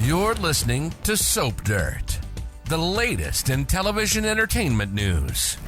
You're listening to Soap Dirt, the latest in television entertainment news.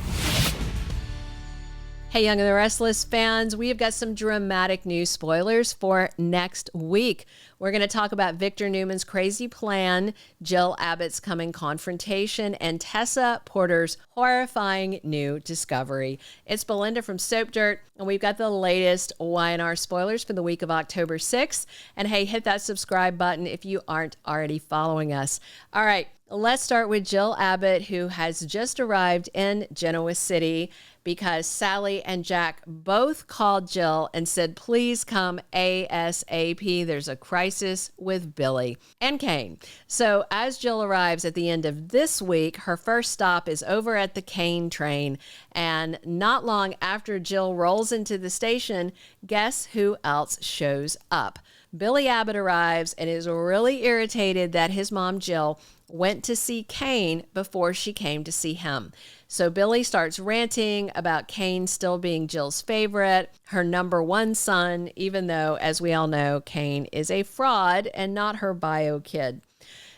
Hey, Young and the Restless fans, we have got some dramatic news spoilers for next week. We're going to talk about Victor Newman's crazy plan, Jill Abbott's coming confrontation, and Tessa Porter's horrifying new discovery. It's Belinda from Soap Dirt, and we've got the latest Y&R spoilers for the week of October 6th. And hey, hit that subscribe button if you aren't already following us. All right, let's start with Jill Abbott, who has just arrived in Genoa City because Sally and Jack both called Jill and said, please come ASAP. There's a crisis with Billy and Kane. So as Jill arrives at the end of this week, her first stop is over at the Kane train. And not long after Jill rolls into the station, guess who else shows up? Billy Abbott arrives and is really irritated that his mom, Jill, went to see Kane before she came to see him. So Billy starts ranting about Kane still being Jill's favorite, her number one son, even though, as we all know, Kane is a fraud and not her bio kid.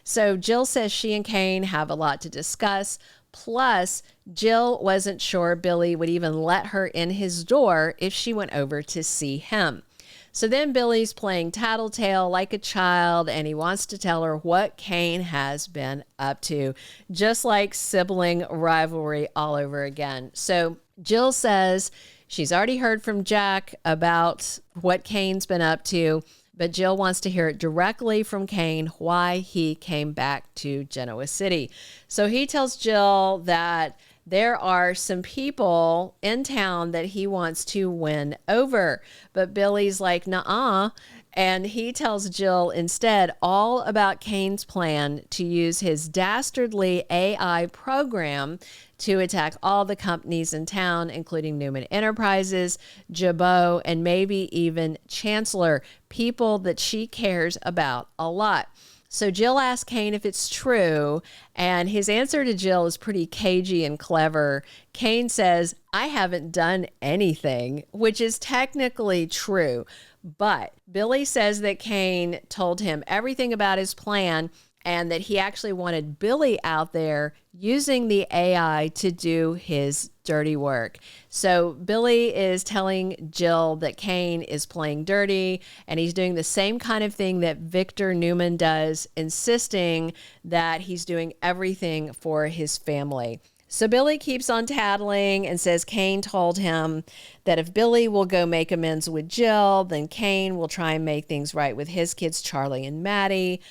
So Jill says she and Kane have a lot to discuss. Plus, Jill wasn't sure Billy would even let her in his door if she went over to see him. So then Billy's playing tattletale like a child, and he wants to tell her what Kane has been up to, just like sibling rivalry all over again. So Jill says she's already heard from Jack about what Kane's been up to, but Jill wants to hear it directly from Kane why he came back to Genoa City. So he tells Jill that there are some people in town that he wants to win over. But Billy's like, nuh-uh. And he tells Jill instead all about Kane's plan to use his dastardly AI program to attack all the companies in town, including Newman Enterprises, Jabo, and maybe even Chancellor, people that she cares about a lot. So Jill asks Kane if it's true, and his answer to Jill is pretty cagey and clever. Kane says, I haven't done anything, which is technically true. But Billy says that Kane told him everything about his plan and that he actually wanted Billy out there using the AI to do his dirty work. So Billy is telling Jill that Kane is playing dirty and he's doing the same kind of thing that Victor Newman does, insisting that he's doing everything for his family. So Billy keeps on tattling and says Kane told him that if Billy will go make amends with Jill, then Kane will try and make things right with his kids, Charlie and Maddie.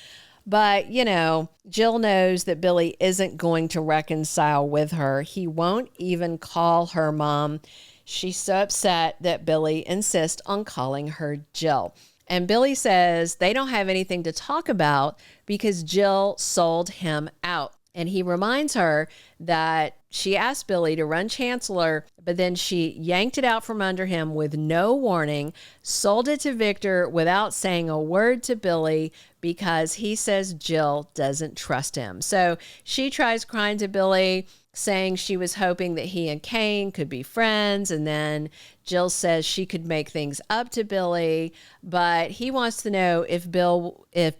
But, you know, Jill knows that Billy isn't going to reconcile with her. He won't even call her mom. She's so upset that Billy insists on calling her Jill. And Billy says they don't have anything to talk about because Jill sold him out. And he reminds her that she asked Billy to run Chancellor, but then she yanked it out from under him with no warning, sold it to Victor without saying a word to Billy because he says Jill doesn't trust him. So she tries crying to Billy, saying she was hoping that he and Kane could be friends. And then Jill says she could make things up to Billy, but he wants to know if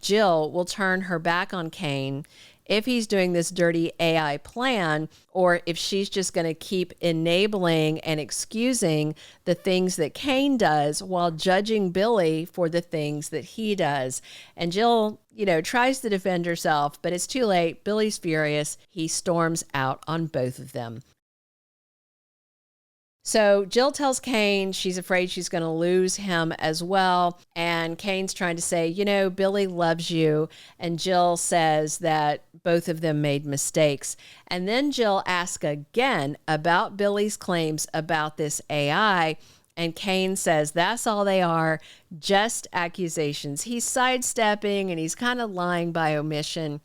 Jill will turn her back on Kane if he's doing this dirty AI plan, or if she's just going to keep enabling and excusing the things that Kane does while judging Billy for the things that he does. And Jill, tries to defend herself, but it's too late. Billy's furious. He storms out on both of them. So Jill tells Kane she's afraid she's going to lose him as well. And Kane's trying to say, Billy loves you. And Jill says that both of them made mistakes. And then Jill asks again about Billy's claims about this AI. And Kane says that's all they are, just accusations. He's sidestepping and he's kind of lying by omission.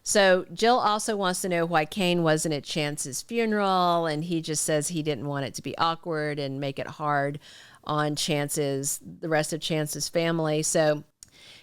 So Jill also wants to know why Kane wasn't at Chance's funeral, and he just says he didn't want it to be awkward and make it hard on the rest of Chance's family. So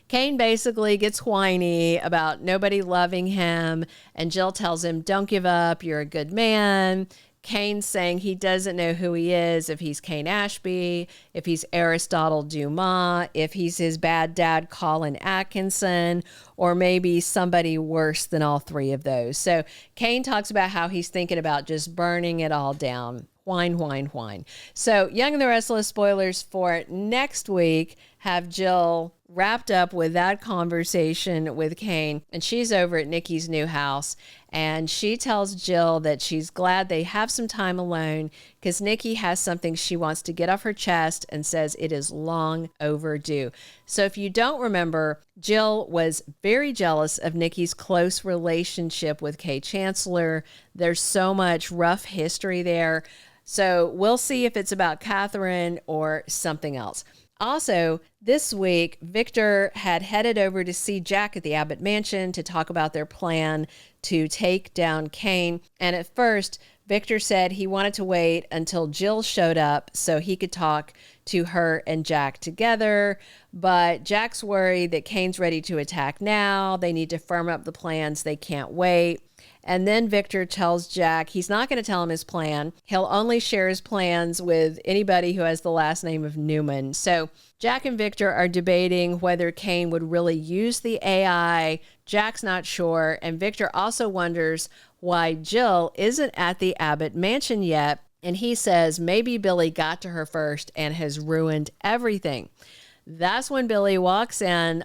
Kane basically gets whiny about nobody loving him, and Jill tells him, don't give up, you're a good man. Kane's saying he doesn't know who he is, if he's Cane Ashby, if he's Aristotle Dumas, if he's his bad dad, Colin Atkinson, or maybe somebody worse than all three of those. So Kane talks about how he's thinking about just burning it all down. Whine, whine, whine. So Young and the Restless spoilers for next week have Jill wrapped up with that conversation with Kane, and she's over at Nikki's new house, and she tells Jill that she's glad they have some time alone because Nikki has something she wants to get off her chest and says it is long overdue. So if you don't remember, Jill was very jealous of Nikki's close relationship with Chancellor. There's so much rough history there. So we'll see if it's about Catherine or something else. Also, this week, Victor had headed over to see Jack at the Abbott mansion to talk about their plan to take down Kane. And at first, Victor said he wanted to wait until Jill showed up so he could talk to her and Jack together. But Jack's worried that Kane's ready to attack now. They need to firm up the plans. They can't wait. And then Victor tells Jack he's not going to tell him his plan. He'll only share his plans with anybody who has the last name of Newman. So Jack and Victor are debating whether Kane would really use the AI. Jack's not sure. And Victor also wonders why Jill isn't at the Abbott mansion yet. And he says maybe Billy got to her first and has ruined everything. That's when Billy walks in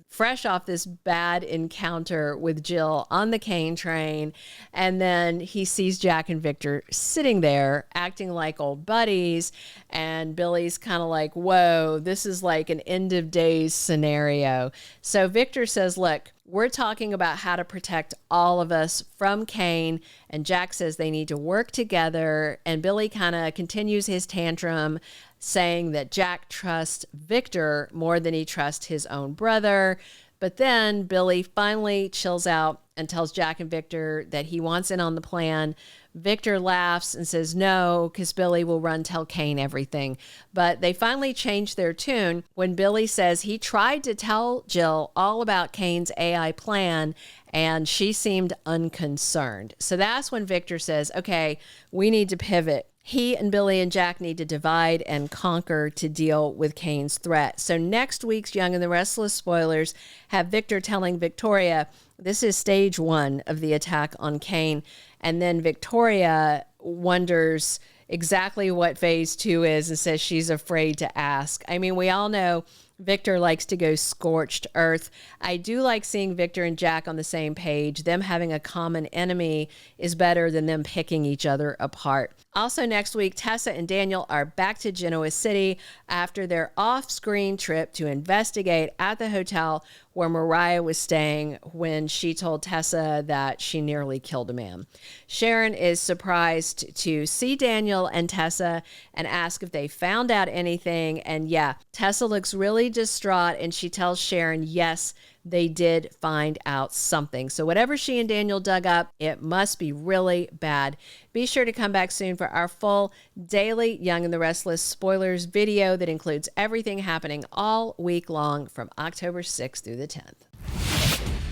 fresh off this bad encounter with Jill on the Kane train. And then he sees Jack and Victor sitting there acting like old buddies. And Billy's kind of like, whoa, this is like an end of days scenario. So Victor says, look, we're talking about how to protect all of us from Kane. And Jack says they need to work together. And Billy kind of continues his tantrum, saying that Jack trusts Victor more than he trusts his own brother. But then Billy finally chills out and tells Jack and Victor that he wants in on the plan. Victor laughs and says no, because Billy will run tell Kane everything. But they finally change their tune when Billy says he tried to tell Jill all about Kane's AI plan, and she seemed unconcerned. So that's when Victor says, okay, we need to pivot. He and Billy and Jack need to divide and conquer to deal with Kane's threat. So next week's Young and the Restless spoilers have Victor telling Victoria this is stage 1 of the attack on Kane. And then Victoria wonders exactly what phase 2 is and says she's afraid to ask. I mean, we all know Victor likes to go scorched earth. I do like seeing Victor and Jack on the same page. Them having a common enemy is better than them picking each other apart. Also next week, Tessa and Daniel are back to Genoa City after their off-screen trip to investigate at the hotel where Mariah was staying when she told Tessa that she nearly killed a man. Sharon is surprised to see Daniel and Tessa and ask if they found out anything. And yeah, Tessa looks really distraught and she tells Sharon, yes, they did find out something. So whatever she and Daniel dug up, it must be really bad. Be sure to come back soon for our full daily Young and the Restless spoilers video that includes everything happening all week long from October 6th through the 10th.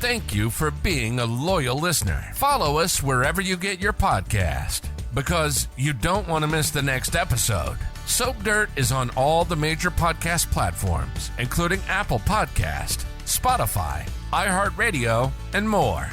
Thank you for being a loyal listener. Follow us wherever you get your podcast, because you don't want to miss the next episode. Soap Dirt is on all the major podcast platforms, including Apple Podcast, Spotify, iHeartRadio, and more.